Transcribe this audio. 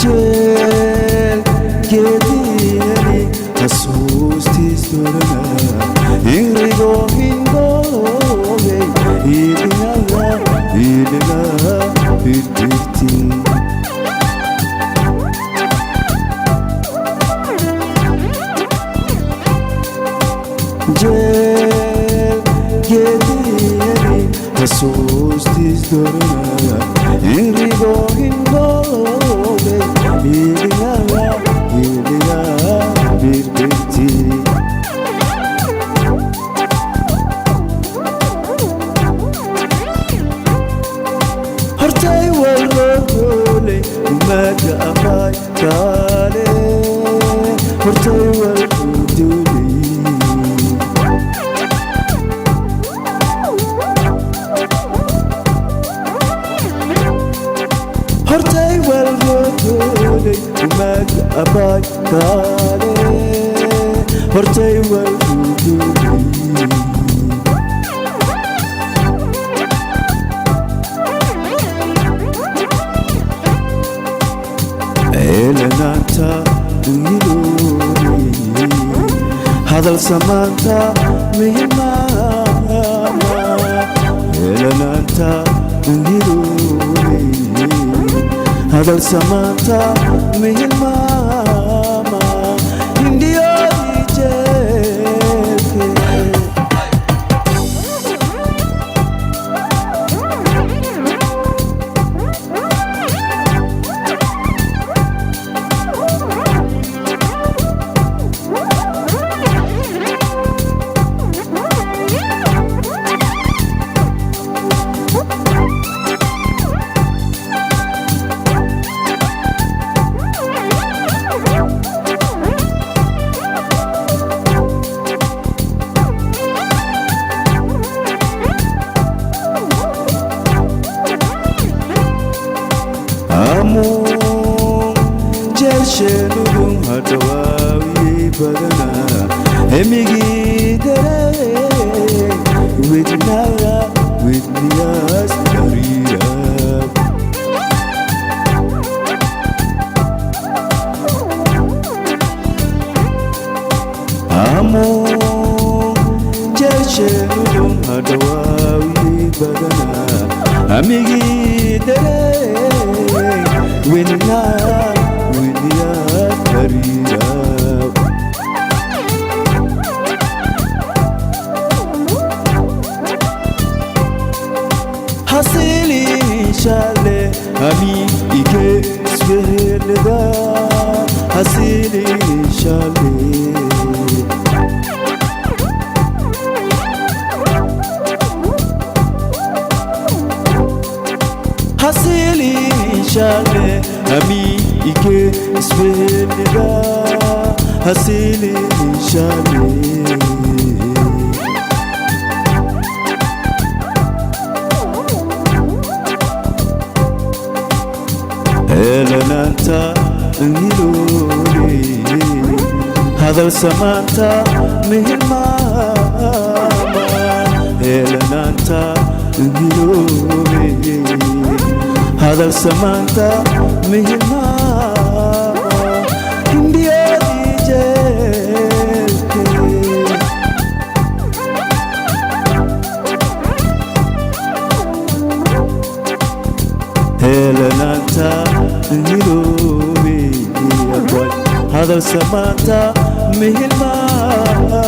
jeel geediyani xasuustiis doonana inrigoo hingoogay iidinaga hidhigti jeel geediyani xasuustiis doonana inrigoo hingoogay iidinaga hidhigti hortay walgoole umaga amay kaale hortay walgoole hortay walgoole umaga amay kaale hortay walgoole Elenanta dungiluri hadal samanta mihmama Elenanta dungiluri hadal samanta mihmama Indio dijeke Jeshenudum hadawawi badana emigi dere with niyas darira amo jeshenudum hadawawi badana emigi dere with niyas Hasili shale ami ike svelda hasili shale hasili shale ami ike svelda hasili shale Elenanta ngiluri hadal samanta mihmama Elenanta ngiluri hadal samanta mihmama India dijeke Elenanta ngiluri hadal samanta mihmama